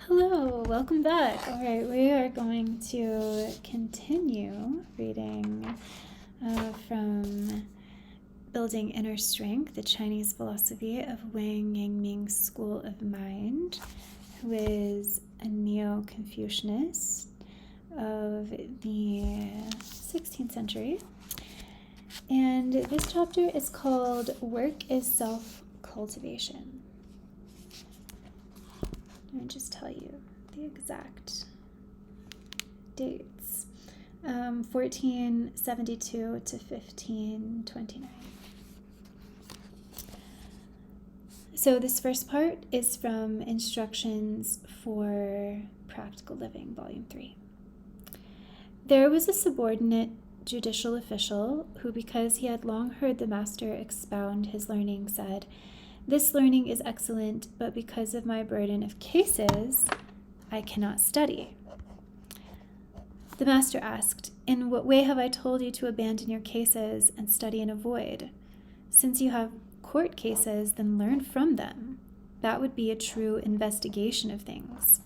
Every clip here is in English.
Hello, welcome back. All right, we are going to continue reading from Building Inner Strength, the Chinese philosophy of Wang Yangming's School of Mind, who is a neo-Confucianist of the 16th century. And this chapter is called Work is Self-Cultivation. Let me just tell you the exact dates. 1472 to 1529. So this first part is from Instructions for Practical Living, Volume 3. There was a subordinate judicial official who, because he had long heard the master expound his learning, said, "This learning is excellent, but because of my burden of cases, I cannot study." The master asked, "In what way have I told you to abandon your cases and study and avoid? Since you have court cases, then learn from them. That would be a true investigation of things."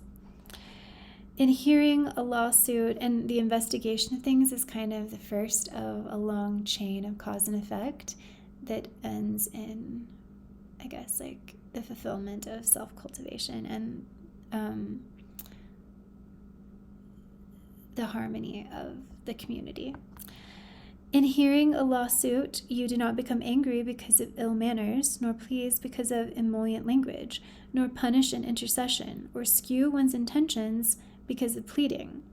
In hearing a lawsuit, and the investigation of things is kind of the first of a long chain of cause and effect that ends in, I guess, like the fulfillment of self-cultivation and the harmony of the community. In hearing a lawsuit, you do not become angry because of ill manners, nor pleased because of emollient language, nor punish an intercession, or skew one's intentions because of pleading,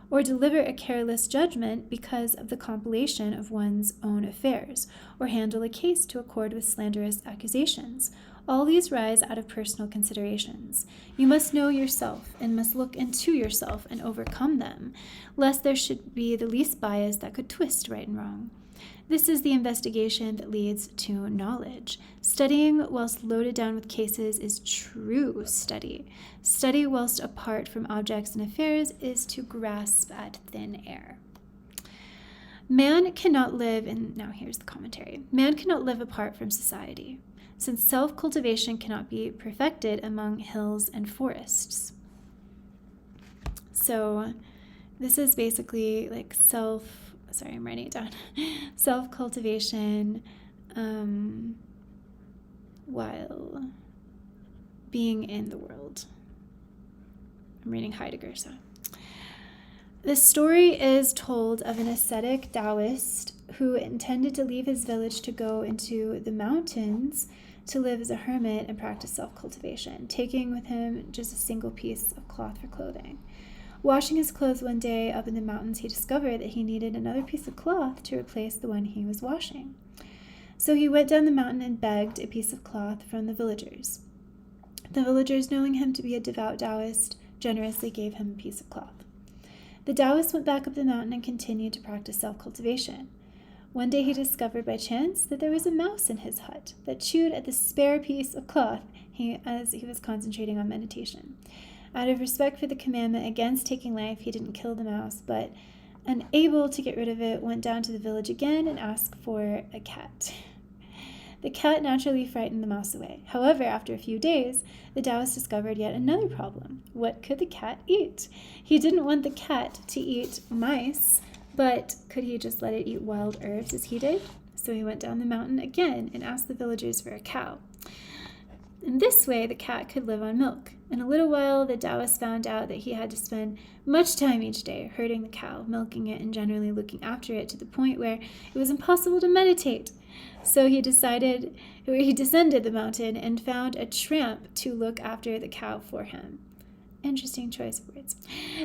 or deliver a careless judgment because of the compilation of one's own affairs, or handle a case to accord with slanderous accusations. All these rise out of personal considerations. You must know yourself and must look into yourself and overcome them, lest there should be the least bias that could twist right and wrong. This is the investigation that leads to knowledge. Studying whilst loaded down with cases is true study. Study whilst apart from objects and affairs is to grasp at thin air. Man cannot live in, now here's the commentary, man cannot live apart from society, since self-cultivation cannot be perfected among hills and forests. So this is basically like I'm writing it down, self-cultivation while being in the world. I'm reading Heidegger, so. The story is told of an ascetic Taoist who intended to leave his village to go into the mountains to live as a hermit and practice self-cultivation, taking with him just a single piece of cloth for clothing. Washing his clothes one day up in the mountains, he discovered that he needed another piece of cloth to replace the one he was washing. So he went down the mountain and begged a piece of cloth from the villagers. The villagers, knowing him to be a devout Taoist, generously gave him a piece of cloth. The Taoist went back up the mountain and continued to practice self-cultivation. One day he discovered by chance that there was a mouse in his hut that chewed at the spare piece of cloth as he was concentrating on meditation. Out of respect for the commandment against taking life, he didn't kill the mouse, but, unable to get rid of it, went down to the village again and asked for a cat. The cat naturally frightened the mouse away. However, after a few days, the Taoist discovered yet another problem. What could the cat eat? He didn't want the cat to eat mice, but could he just let it eat wild herbs as he did? So he went down the mountain again and asked the villagers for a cow. In this way, the cat could live on milk. In a little while, the Taoist found out that he had to spend much time each day herding the cow, milking it, and generally looking after it to the point where it was impossible to meditate. So he descended the mountain and found a tramp to look after the cow for him. Interesting choice of words.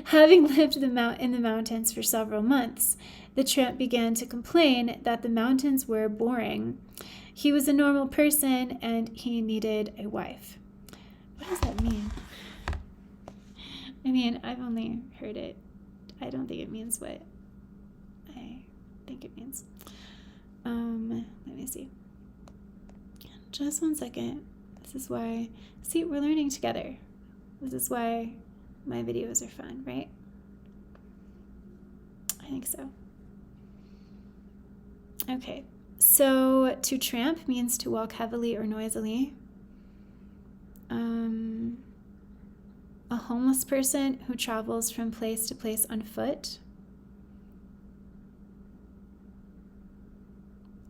Having lived in the mountains for several months, the tramp began to complain that the mountains were boring. He was a normal person and he needed a wife. What does that mean? I mean, I've only heard it. I don't think it means what I think it means. Let me see. Just 1 second. This is why, see, we're learning together. This is why my videos are fun, right? I think so. Okay, so to tramp means to walk heavily or noisily. a homeless person who travels from place to place on foot,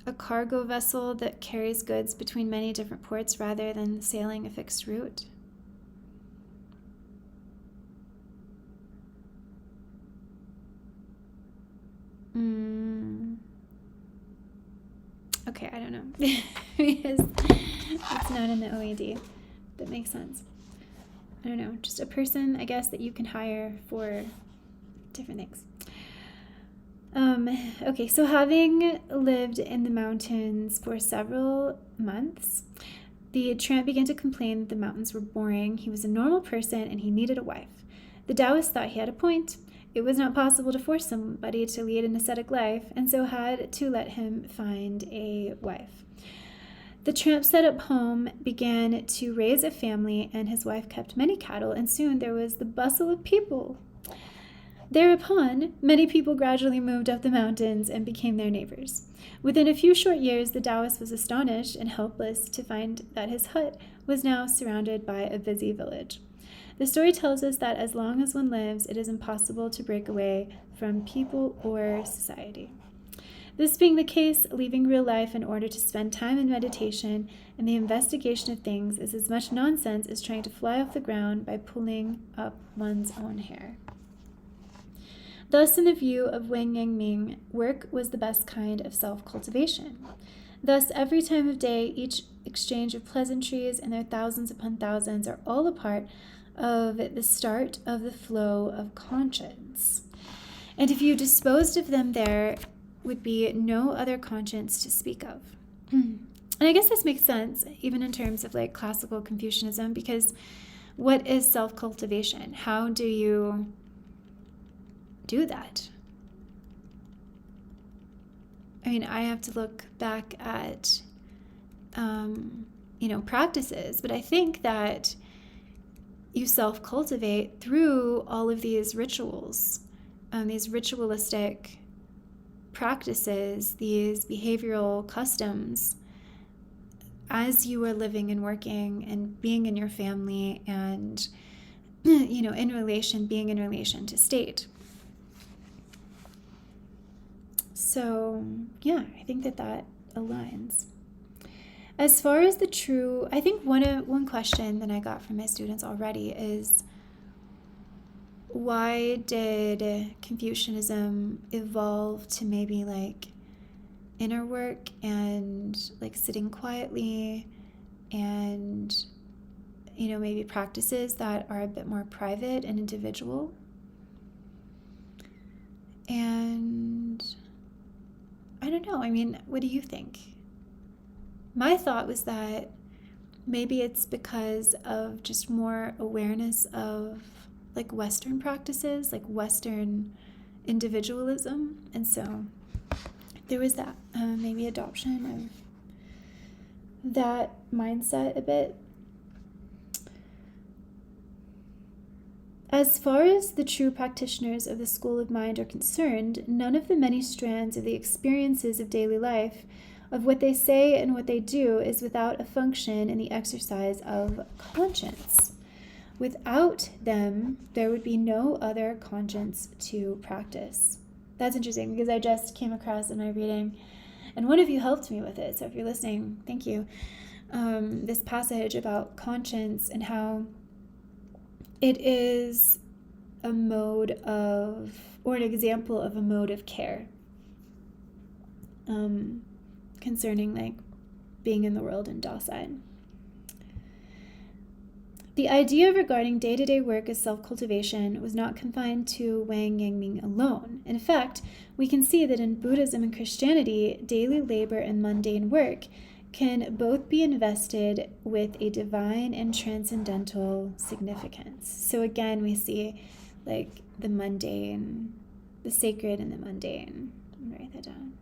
a cargo vessel that carries goods between many different ports rather than sailing a fixed route. Okay, I don't know. Because it's not in the OED. That makes sense. I don't know. Just a person, I guess, that you can hire for different things. Okay, so having lived in the mountains for several months, the tramp began to complain that the mountains were boring. He was a normal person and he needed a wife. The Taoist thought he had a point. It was not possible to force somebody to lead an ascetic life, and so had to let him find a wife. The tramp set up home, began to raise a family, and his wife kept many cattle, and soon there was the bustle of people. Thereupon, many people gradually moved up the mountains and became their neighbors. Within a few short years, the Taoist was astonished and helpless to find that his hut was now surrounded by a busy village. The story tells us that as long as one lives, it is impossible to break away from people or society. This being the case, leaving real life in order to spend time in meditation and the investigation of things is as much nonsense as trying to fly off the ground by pulling up one's own hair. Thus, in the view of Wang Yangming, work was the best kind of self-cultivation. Thus, every time of day, each exchange of pleasantries and their thousands upon thousands are all a part of the start of the flow of conscience. And if you disposed of them, there would be no other conscience to speak of. And I guess this makes sense, even in terms of like classical Confucianism, because what is self-cultivation? How do you do that? I mean, I have to look back at, practices, but I think that you self-cultivate through all of these rituals, these ritualistic practices, these behavioral customs, as you are living and working and being in your family and, being in relation to state. So, yeah, I think that aligns. As far as I think one question that I got from my students already is, why did Confucianism evolve to maybe like inner work and like sitting quietly and, maybe practices that are a bit more private and individual? And I don't know. I mean, what do you think? My thought was that maybe it's because of just more awareness of like Western practices, like Western individualism. And so there was that maybe adoption of that mindset a bit. As far as the true practitioners of the school of mind are concerned, none of the many strands of the experiences of daily life, of what they say and what they do, is without a function in the exercise of conscience. Without them, there would be no other conscience to practice. That's interesting because I just came across in my reading, and one of you helped me with it, so if you're listening, thank you, this passage about conscience and how it is a mode of, or an example of a mode of care concerning like being in the world and docile. The idea regarding day-to-day work as self-cultivation was not confined to Wang Yangming alone. In fact, we can see that in Buddhism and Christianity, daily labor and mundane work can both be invested with a divine and transcendental significance. So again, we see like the mundane, the sacred and the mundane. Let me write that down.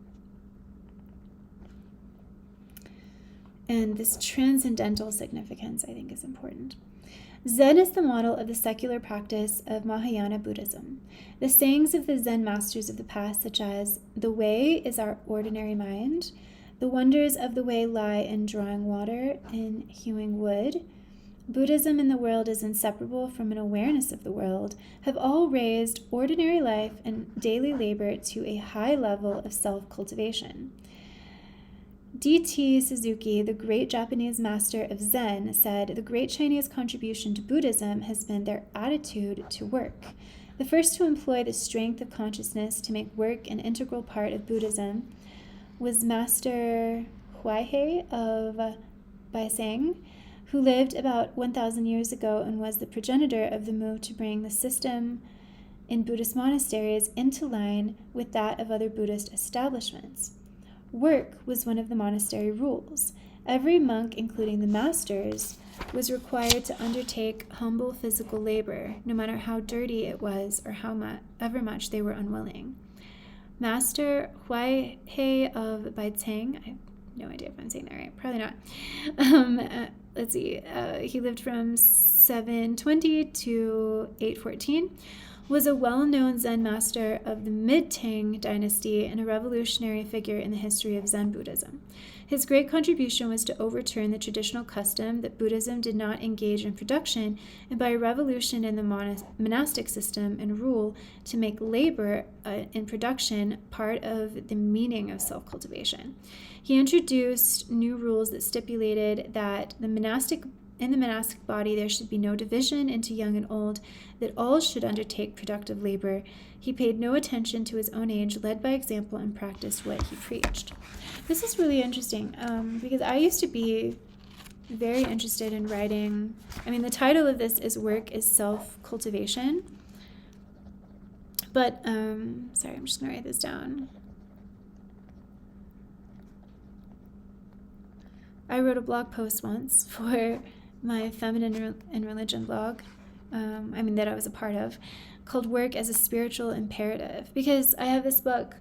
And this transcendental significance, I think, is important. Zen is the model of the secular practice of Mahayana Buddhism. The sayings of the Zen masters of the past, such as, "The way is our ordinary mind," "The wonders of the way lie in drawing water, in hewing wood," Buddhism in the world is inseparable from an awareness of the world, have all raised ordinary life and daily labor to a high level of self-cultivation. D.T. Suzuki, the great Japanese master of Zen, said, "The great Chinese contribution to Buddhism has been their attitude to work. The first to employ the strength of consciousness to make work an integral part of Buddhism was Master Huaihei of Baiseng, who lived about 1,000 years ago and was the progenitor of the move to bring the system in Buddhist monasteries into line with that of other Buddhist establishments. Work was one of the monastery rules. Every monk, including the masters, was required to undertake humble physical labor, no matter how dirty it was or however much they were unwilling. Master Huaihei of Baiceng, I have no idea if I'm saying that right, probably not. Let's see, he lived from 720 to 814, was a well-known Zen master of the mid-Tang dynasty and a revolutionary figure in the history of Zen Buddhism. His great contribution was to overturn the traditional custom that Buddhism did not engage in production, and by a revolution in the monastic system and rule to make labor in production part of the meaning of self-cultivation. He introduced new rules that stipulated that in the monastic body there should be no division into young and old, that all should undertake productive labor. He paid no attention to his own age, led by example, and practiced what he preached." This is really interesting because I used to be very interested in writing. I mean, the title of this work is Self-Cultivation. But, sorry, I'm just going to write this down. I wrote a blog post once for my Feminine and Religion blog, that I was a part of, called Work as a Spiritual Imperative, because I have this book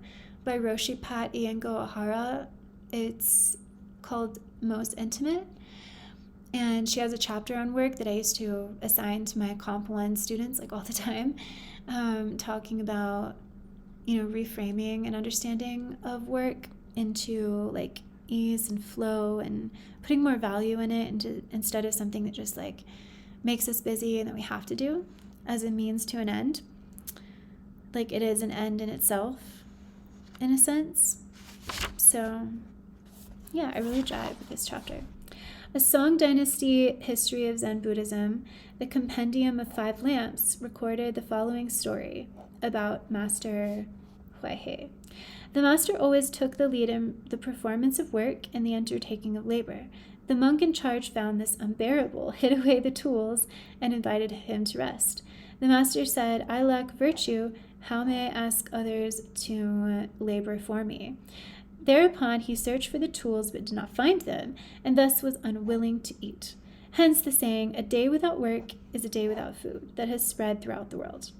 by Roshi Pat Iyengo Ohara. It's called Most Intimate, and she has a chapter on work that I used to assign to my Comp 1 students all the time, talking about, reframing and understanding of work into ease and flow and putting more value in it instead of something that just makes us busy and that we have to do as a means to an end. It is an end in itself, in a sense. So, yeah, I really jive with this chapter. A Song Dynasty History of Zen Buddhism, the Compendium of 5 Lamps, recorded the following story about Master Huaihei. The master always took the lead in the performance of work and the undertaking of labor. The monk in charge found this unbearable, hid away the tools, and invited him to rest. The master said, "I lack virtue. How may I ask others to labor for me?" Thereupon he searched for the tools but did not find them, and thus was unwilling to eat. Hence the saying, "A day without work is a day without food," that has spread throughout the world.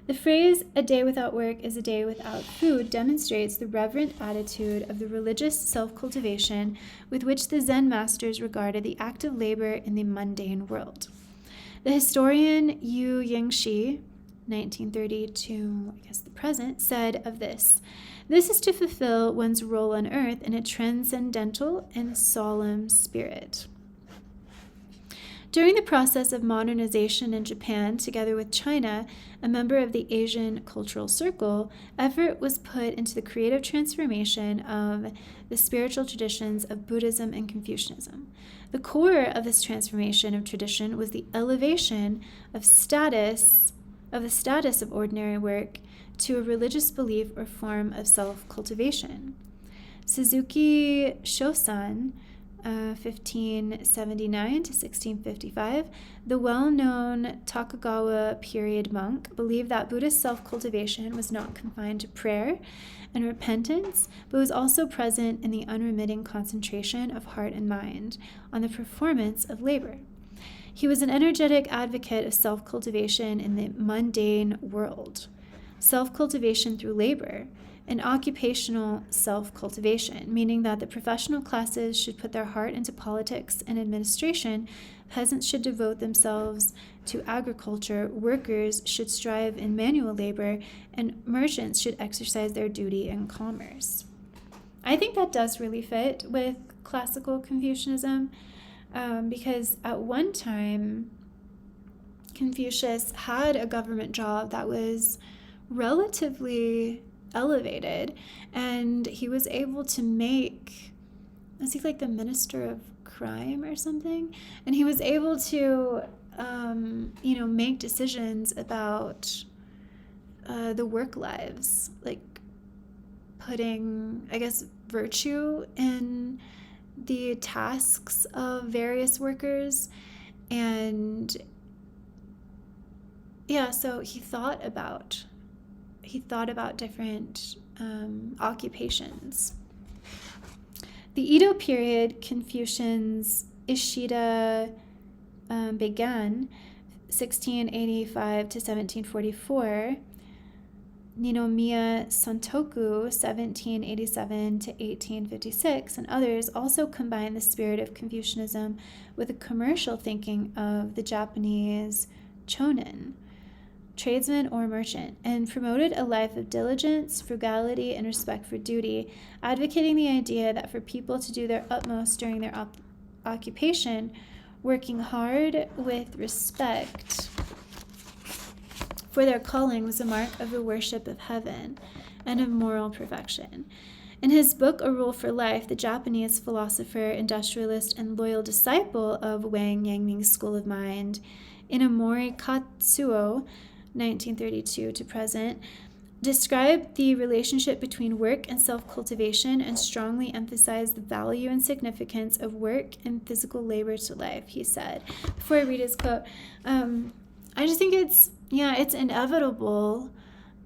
The phrase, "a day without work is a day without food," demonstrates the reverent attitude of the religious self-cultivation with which the Zen masters regarded the active labor in the mundane world. The historian Yu Yingxi, 1930 to, the present, said of this, "This is to fulfill one's role on earth in a transcendental and solemn spirit." During the process of modernization in Japan, together with China, a member of the Asian Cultural Circle, effort was put into the creative transformation of the spiritual traditions of Buddhism and Confucianism. The core of this transformation of tradition was the elevation of the status of ordinary work to a religious belief or form of self-cultivation. Suzuki Shosan, 1579 to 1655, the well-known Tokugawa period monk, believed that Buddhist self-cultivation was not confined to prayer and repentance, but was also present in the unremitting concentration of heart and mind on the performance of labor. He was an energetic advocate of self-cultivation in the mundane world, self-cultivation through labor, and occupational self-cultivation, meaning that the professional classes should put their heart into politics and administration, peasants should devote themselves to agriculture, workers should strive in manual labor, and merchants should exercise their duty in commerce. I think that does really fit with classical Confucianism. because at one time, Confucius had a government job that was relatively elevated, and he was able to make, was he like the minister of crime or something? And he was able to, make decisions about the work lives, like putting, I guess, virtue in the tasks of various workers. And yeah, so he thought about different occupations. The Edo period, Confucians Ishida began 1685 to 1744. Ninomiya Santoku 1787 to 1856, and others also combined the spirit of Confucianism with the commercial thinking of the Japanese chonin, tradesman or merchant, and promoted a life of diligence, frugality, and respect for duty, advocating the idea that for people to do their utmost during their occupation, working hard with respect for their calling was a mark of the worship of heaven and of moral perfection. In his book, A Rule for Life, the Japanese philosopher, industrialist, and loyal disciple of Wang Yangming's school of mind, Inamori Katsuo, 1932 to present, described the relationship between work and self-cultivation and strongly emphasized the value and significance of work and physical labor to life, he said. Before I read his quote, I just think it's inevitable.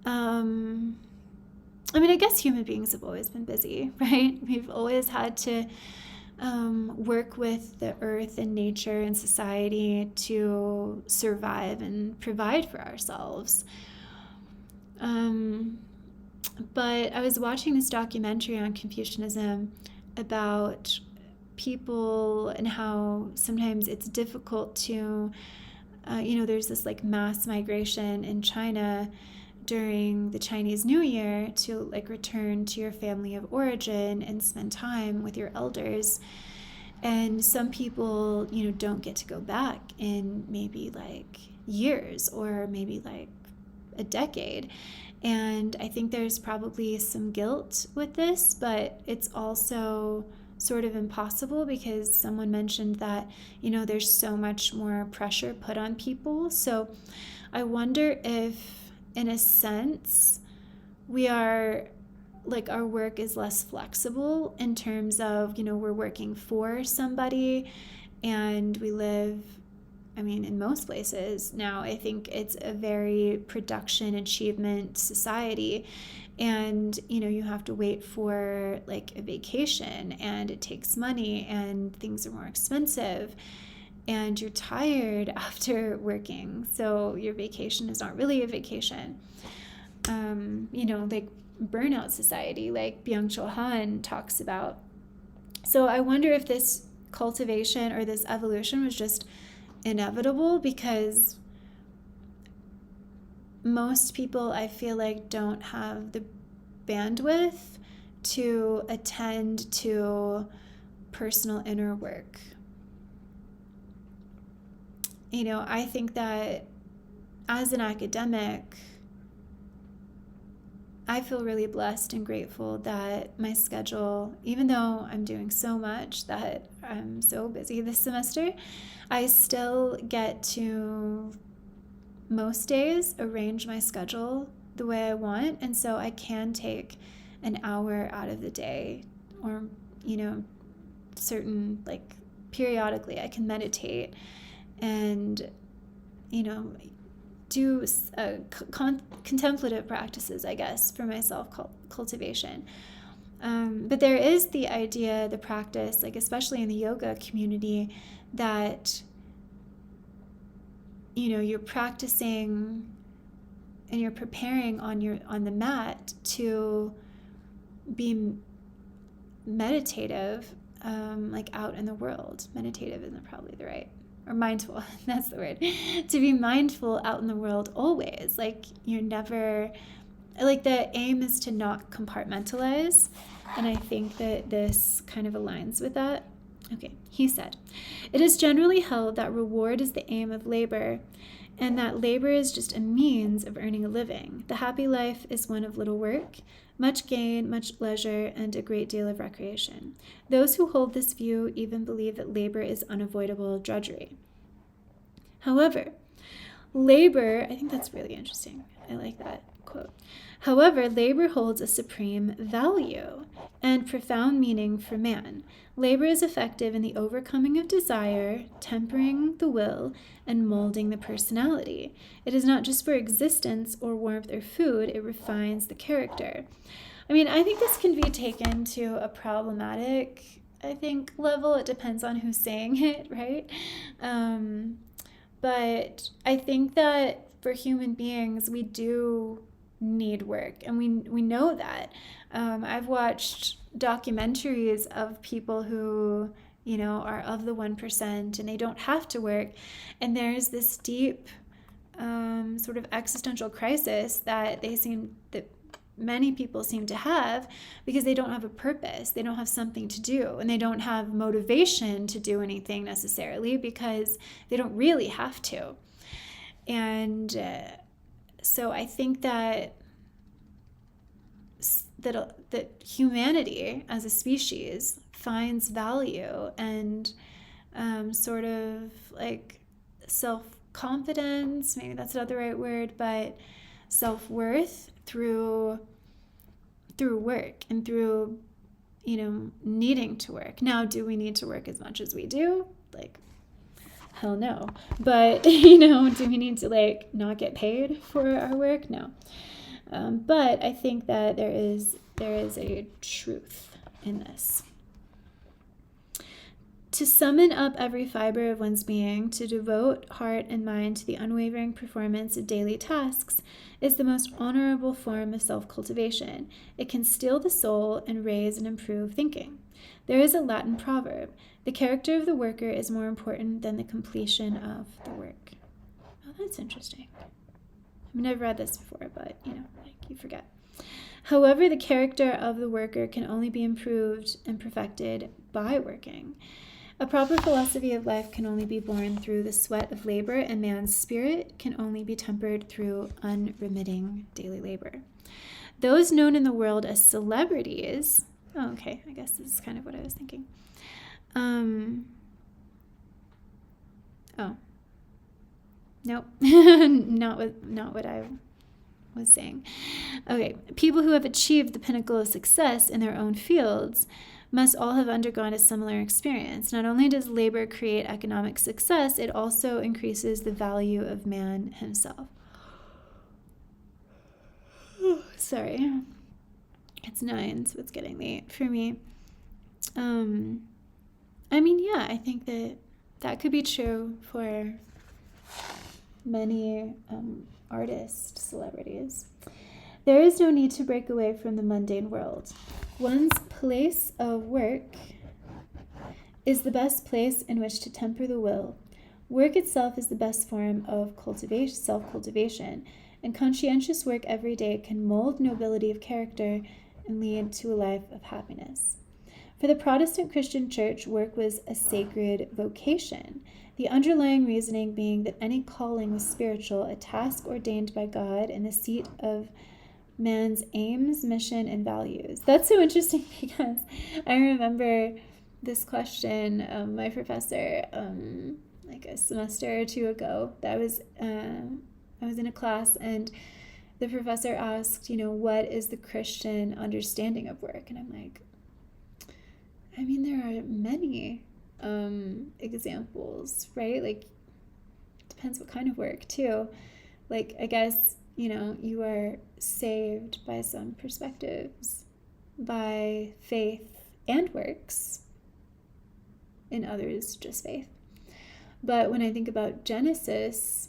I guess human beings have always been busy, right? We've always had to work with the earth and nature and society to survive and provide for ourselves. But I was watching this documentary on Confucianism about people and how sometimes it's difficult to, there's this like mass migration in China during the Chinese New Year to like return to your family of origin and spend time with your elders. And some people, don't get to go back in maybe like years or maybe like a decade. And I think there's probably some guilt with this, but it's also sort of impossible because someone mentioned that, there's so much more pressure put on people. So I wonder if, in a sense, we are like our work is less flexible in terms of, we're working for somebody and we live, in most places now, I think it's a very production achievement society. And, you have to wait for like a vacation and it takes money and things are more expensive. And you're tired after working, so your vacation is not really a vacation. Like burnout society, like Byung-Chul Han talks about. So I wonder if this cultivation or this evolution was just inevitable because most people, I feel like, don't have the bandwidth to attend to personal inner work. I think that as an academic, I feel really blessed and grateful that my schedule, even though I'm doing so much that I'm so busy this semester, I still get to most days arrange my schedule the way I want. And so I can take an hour out of the day or, certain, like periodically I can meditate and, do contemplative practices, I guess, for my self-cultivation. But there is the idea, the practice, like especially in the yoga community, that, you're practicing and you're preparing on the mat to be meditative, like out in the world. Meditative isn't probably the right, or mindful, that's the word, to be mindful out in the world always. Like you're never, like the aim is to not compartmentalize. And I think that this kind of aligns with that. Okay, he said, "It is generally held that reward is the aim of labor, and that labor is just a means of earning a living. The happy life is one of little work, much gain, much leisure, and a great deal of recreation. Those who hold this view even believe that labor is unavoidable drudgery. However, labor," I think that's really interesting. I like that quote. "However, labor holds a supreme value and profound meaning for man. Labor is effective in the overcoming of desire, tempering the will, and molding the personality. It is not just for existence or warmth or food, it refines the character." I mean, I think this can be taken to a problematic, level. It depends on who's saying it, right? But I think that for human beings, we do need work, and we know that. I've watched documentaries of people who, are of the 1% and they don't have to work, and there's this deep sort of existential crisis that many people seem to have, because they don't have a purpose, they don't have something to do, and they don't have motivation to do anything necessarily because they don't really have to. And so I think that humanity as a species finds value and sort of like self-confidence, maybe that's not the right word, but self-worth through work and through needing to work. Now, do we need to work as much as we do? Like, hell no. But do we need to not get paid for our work? No. But I think that there is a truth in this. To summon up every fiber of one's being, to devote heart and mind to the unwavering performance of daily tasks, is the most honorable form of self-cultivation. It can steel the soul and raise and improve thinking. There is a Latin proverb: "The character of the worker is more important than the completion of the work." Oh, that's interesting. I've never read this before, but you forget. However, the character of the worker can only be improved and perfected by working. A proper philosophy of life can only be born through the sweat of labor, and man's spirit can only be tempered through unremitting daily labor. Those known in the world as celebrities, I guess this is kind of what I was thinking. Nope, not what I was saying. Okay, people who have achieved the pinnacle of success in their own fields must all have undergone a similar experience. Not only does labor create economic success, it also increases the value of man himself. Sorry, it's 9, so it's getting late for me. I think that could be true for many artist celebrities. There is no need to break away from the mundane world. One's place of work is the best place in which to temper the will. Work itself is the best form of self-cultivation, and conscientious work every day can mold nobility of character and lead to a life of happiness. For the Protestant Christian Church, work was a sacred vocation, the underlying reasoning being that any calling was spiritual, a task ordained by God, and the seat of man's aims, mission, and values. That's so interesting because I remember this question, my professor, a semester or two ago, I was in a class, and the professor asked, what is the Christian understanding of work? And I'm like, there are many examples, right? Depends what kind of work too. I guess, you are saved by some perspectives, by faith and works, in others just faith. But when I think about Genesis,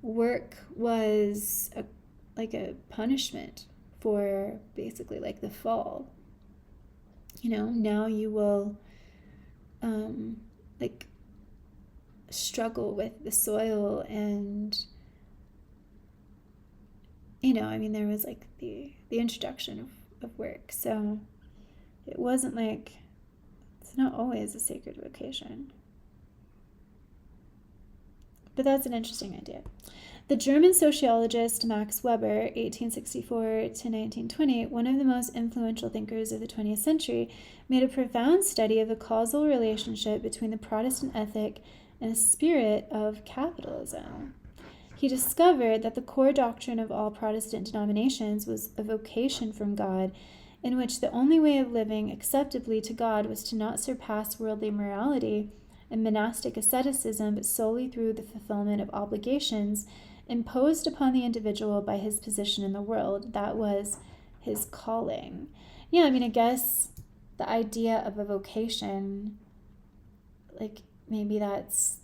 work was a punishment for basically the fall. Now you will struggle with the soil, and there was the introduction of work. So it wasn't it's not always a sacred vocation. But that's an interesting idea. The German sociologist Max Weber, 1864 to 1920, one of the most influential thinkers of the 20th century, made a profound study of the causal relationship between the Protestant ethic and the spirit of capitalism. He discovered that the core doctrine of all Protestant denominations was a vocation from God, in which the only way of living acceptably to God was to not surpass worldly morality and monastic asceticism, but solely through the fulfillment of obligations imposed upon the individual by his position in the world. That was his calling. Yeah, I mean, I guess the idea of a vocation, like maybe that's,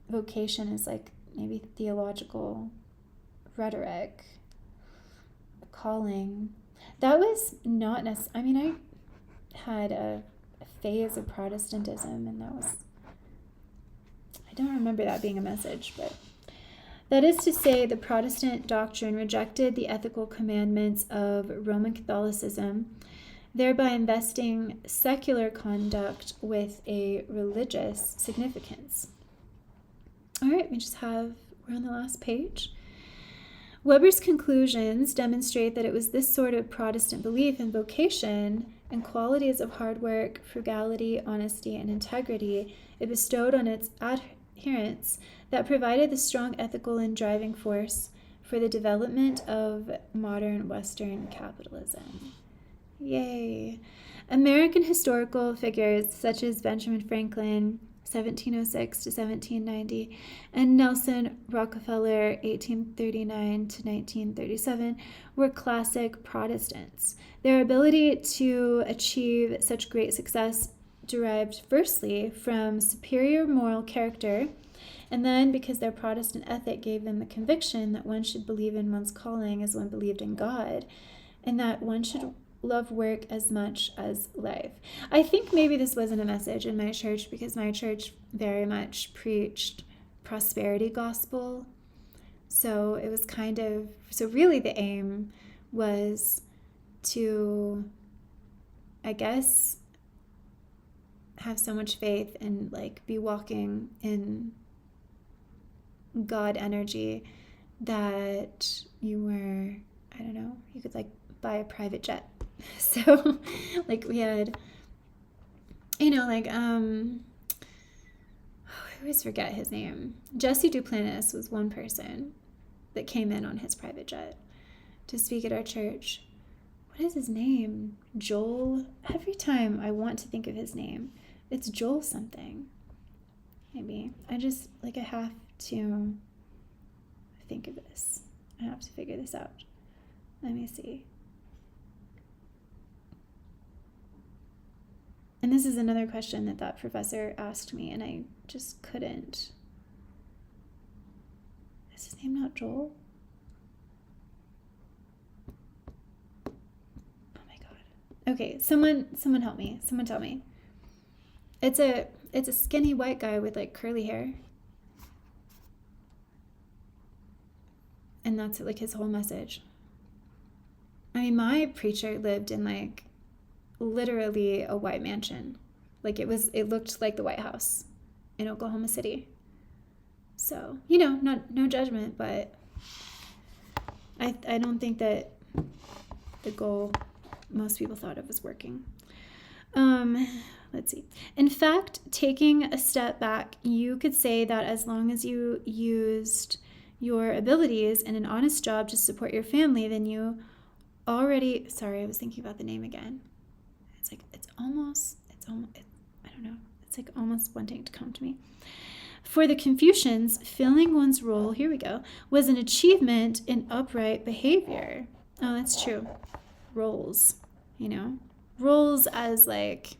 vocation is like maybe theological rhetoric, calling. That was not necessarily, I mean, I had a phase of Protestantism, and that was, I don't remember that being a message, but that is to say, the Protestant doctrine rejected the ethical commandments of Roman Catholicism, thereby investing secular conduct with a religious significance. All right, we're on the last page. Weber's conclusions demonstrate that it was this sort of Protestant belief in vocation and qualities of hard work, frugality, honesty, and integrity it bestowed on its adherents that provided the strong ethical and driving force for the development of modern Western capitalism. Yay! American historical figures such as Benjamin Franklin, 1706 to 1790, and Nelson Rockefeller, 1839 to 1937, were classic Protestants. Their ability to achieve such great success derived firstly from superior moral character, and then because their Protestant ethic gave them the conviction that one should believe in one's calling as one believed in God, and that one should love work as much as life. I think maybe this wasn't a message in my church because my church very much preached prosperity gospel. So it was so really the aim was to, I guess, have so much faith and like be walking in God energy that you were, I don't know, you could like buy a private jet. So like we had, I always forget his name. Jesse Duplantis was one person that came in on his private jet to speak at our church. What is his name? Joel. Every time I want to think of his name, it's Joel something. Maybe. I have to think of this. I have to figure this out. Let me see. And this is another question that professor asked me, and I just couldn't. Is his name not Joel? Oh my God. Okay, someone help me. Someone tell me. It's a skinny white guy with like curly hair. And that's like his whole message. I mean, my preacher lived in like literally a white mansion. Like it looked like the White House in Oklahoma City. So, no judgment, but I don't think that the goal most people thought of was working. Let's see. In fact, taking a step back, you could say that as long as you used your abilities and an honest job to support your family, then you already, sorry, I was thinking about the name again. It's almost, I don't know. It's like almost wanting to come to me. For the Confucians, filling one's role, here we go, was an achievement in upright behavior. Oh, that's true. Roles, roles as like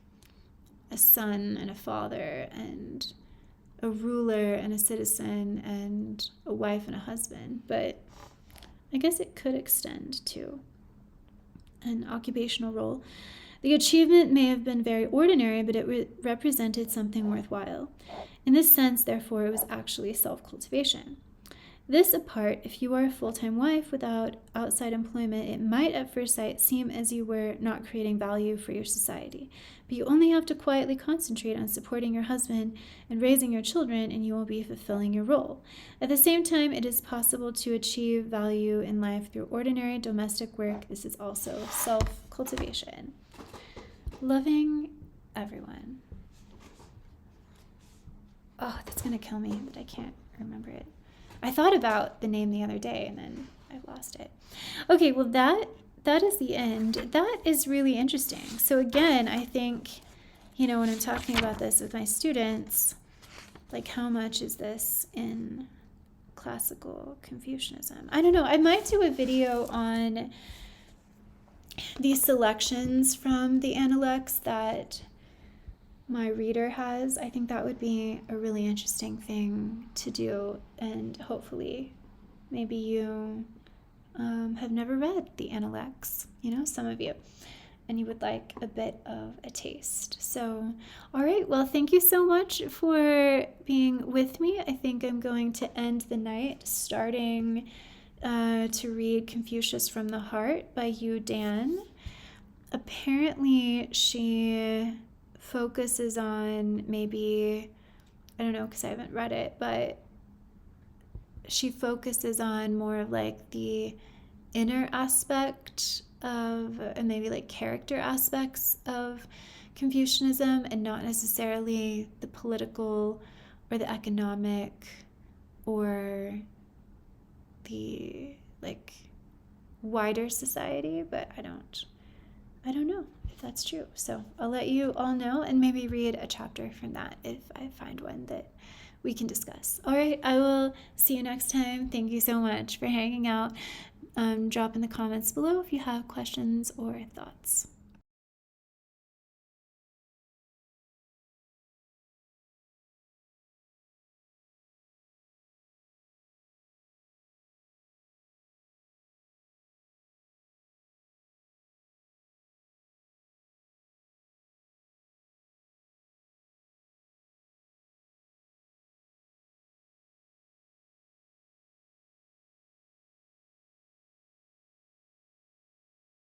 a son and a father and a ruler and a citizen and a wife and a husband. But I guess it could extend to an occupational role. The achievement may have been very ordinary, but it represented something worthwhile. In this sense, therefore, it was actually self-cultivation. This apart, if you are a full-time wife without outside employment, it might at first sight seem as you were not creating value for your society. But you only have to quietly concentrate on supporting your husband and raising your children, and you will be fulfilling your role. At the same time, it is possible to achieve value in life through ordinary domestic work. This is also self-cultivation. Loving everyone. Oh, that's going to kill me, but I can't remember it. I thought about the name the other day and then I lost it. Okay, well that is the end. That is really interesting. So again, I think, when I'm talking about this with my students, like how much is this in classical Confucianism? I don't know. I might do a video on these selections from the Analects that my reader has. I think that would be a really interesting thing to do, and hopefully maybe you have never read the Analects, some of you, and you would like a bit of a taste. So, all right, well, thank you so much for being with me. I think I'm going to end the night starting to read Confucius from the Heart by Yu Dan. Apparently she focuses on maybe, I don't know because I haven't read it, but she focuses on more of like the inner aspect of, and maybe like character aspects of Confucianism, and not necessarily the political or the economic or the like wider society, but I don't know if that's true. So I'll let you all know and maybe read a chapter from that if I find one that we can discuss. All right, I will see you next time. Thank you so much for hanging out. Drop in the comments below if you have questions or thoughts.